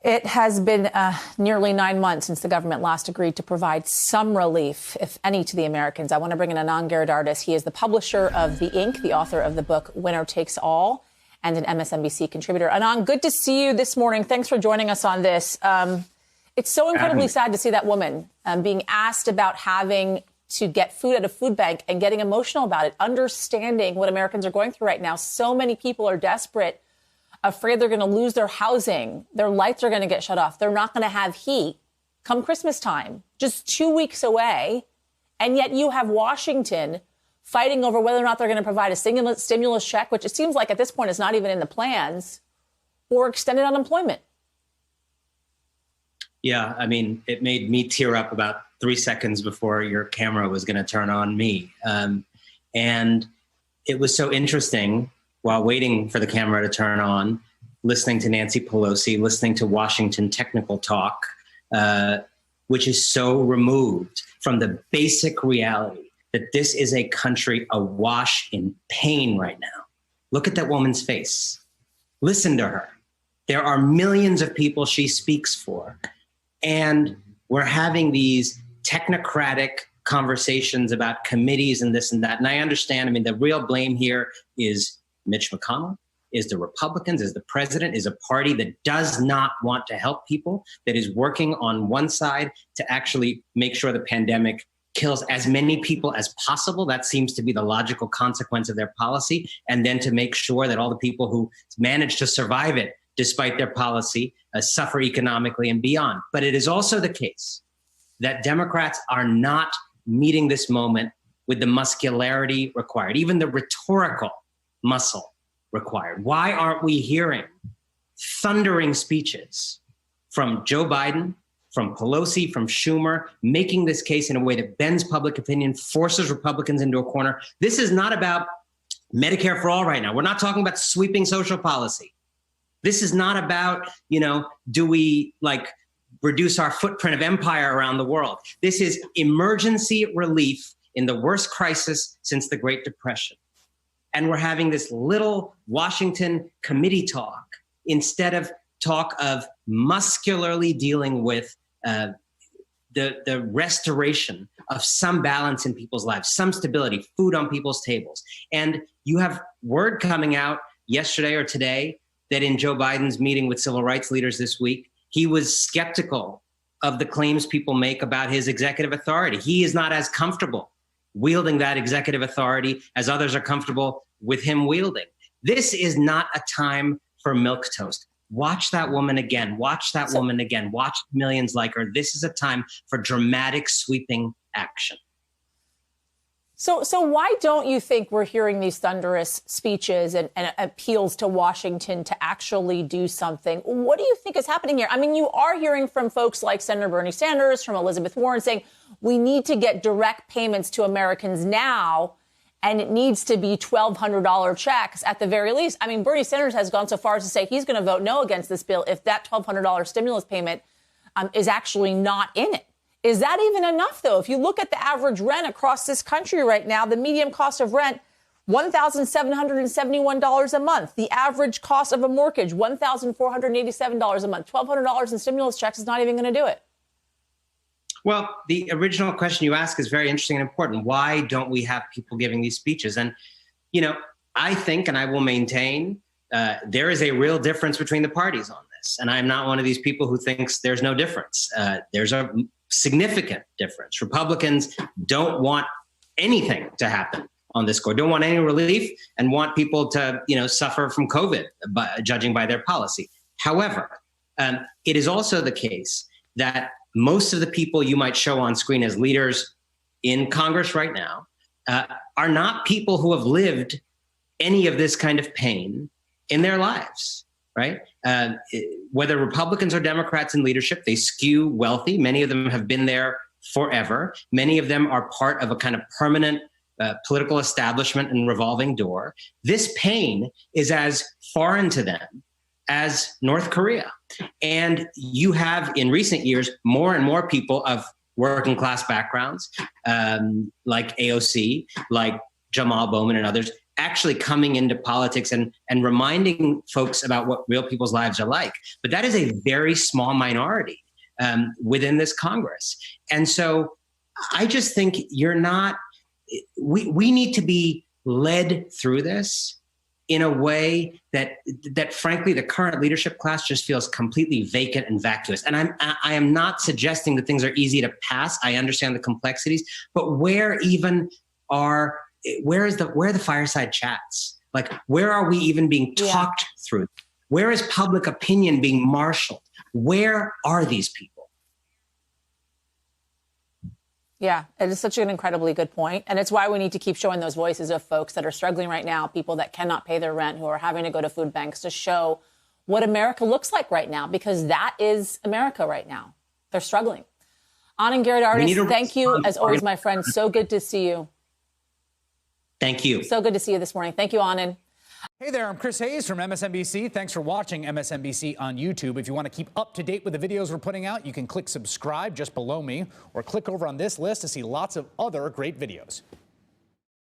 It has been nearly 9 months since the government last agreed to provide some relief, if any, to the Americans. I want to bring in Anand Giridharadas. He is the publisher of The Ink, the author of the book Winner Takes All, and an MSNBC contributor. Anand, good to see you this morning. Thanks for joining us on this. It's so incredibly sad to see that woman being asked about having to get food at a food bank and getting emotional about it, understanding what Americans are going through right now. So many people are desperate, afraid they're going to lose their housing. Their lights are going to get shut off. They're not going to have heat come Christmas time, just 2 weeks away. And yet you have Washington fighting over whether or not they're going to provide a stimulus check, which it seems like at this point is not even in the plans, or extended unemployment. Yeah, I mean, it made me tear up about 3 seconds before your camera was going to turn on me. And it was so interesting while waiting for the camera to turn on, listening to Nancy Pelosi, listening to Washington technical talk, which is so removed from the basic reality that this is a country awash in pain right now. Look at that woman's face. Listen to her. There are millions of people she speaks for. And we're having these technocratic conversations about committees and this and that. And I understand, I mean, the real blame here is Mitch McConnell, is the Republicans, is the president, is a party that does not want to help people, that is working on one side to actually make sure the pandemic kills as many people as possible. That seems to be the logical consequence of their policy. And then to make sure that all the people who manage to survive it despite their policy suffer economically and beyond. But it is also the case that Democrats are not meeting this moment with the muscularity required, even the rhetorical muscle required. Why aren't we hearing thundering speeches from Joe Biden, from Pelosi, from Schumer, making this case in a way that bends public opinion, forces Republicans into a corner? This is not about Medicare for all right now. We're not talking about sweeping social policy. This is not about, do we reduce our footprint of empire around the world? This is emergency relief in the worst crisis since the Great Depression. And we're having this little Washington committee talk instead of talk of muscularly dealing with the restoration of some balance in people's lives, some stability, food on people's tables. And you have word coming out yesterday or today that in Joe Biden's meeting with civil rights leaders this week, he was skeptical of the claims people make about his executive authority. He is not as comfortable wielding that executive authority as others are comfortable with him wielding. This is not a time for milquetoast. Watch that woman again. Watch that woman again. Watch millions like her. This is a time for dramatic, sweeping action. So why don't you think we're hearing these thunderous speeches and appeals to Washington to actually do something? What do you think is happening here? I mean, you are hearing from folks like Senator Bernie Sanders, from Elizabeth Warren, saying we need to get direct payments to Americans now, and it needs to be $1,200 checks at the very least. I mean, Bernie Sanders has gone so far as to say he's going to vote no against this bill if that $1,200 stimulus payment is actually not in it. Is that even enough, though? If you look at the average rent across this country right now, the median cost of rent, $1,771 a month. The average cost of a mortgage, $1,487 a month. $1,200 in stimulus checks is not even going to do it. Well, the original question you ask is very interesting and important. Why don't we have people giving these speeches? And, I think, and I will maintain, there is a real difference between the parties on this. And I'm not one of these people who thinks there's no difference. There's a significant difference. Republicans don't want anything to happen on this score, don't want any relief, and want people to, suffer from COVID, judging by their policy. However, it is also the case that most of the people you might show on screen as leaders in Congress right now are not people who have lived any of this kind of pain in their lives, right? Whether Republicans or Democrats in leadership, they skew wealthy. Many of them have been there forever. Many of them are part of a kind of permanent political establishment and revolving door. This pain is as foreign to them as North Korea. And you have, in recent years, more and more people of working class backgrounds, like AOC, like Jamal Bowman and others, actually coming into politics and reminding folks about what real people's lives are like. But that is a very small minority within this Congress. And so I just think we need to be led through this in a way that frankly, the current leadership class just feels completely vacant and vacuous. And I am not suggesting that things are easy to pass. I understand the complexities, but where are the fireside chats? Like, where are we even being talked through? Where is public opinion being marshaled? Where are these people? Yeah, it is such an incredibly good point. And it's why we need to keep showing those voices of folks that are struggling right now, people that cannot pay their rent, who are having to go to food banks, to show what America looks like right now, because that is America right now. They're struggling. Anand Giridharadas, thank you, as always, my friend. So good to see you. Thank you. So good to see you this morning. Thank you, Anand. Hey there, I'm Chris Hayes from MSNBC. Thanks for watching MSNBC on YouTube. If you want to keep up to date with the videos we're putting out, you can click subscribe just below me or click over on this list to see lots of other great videos.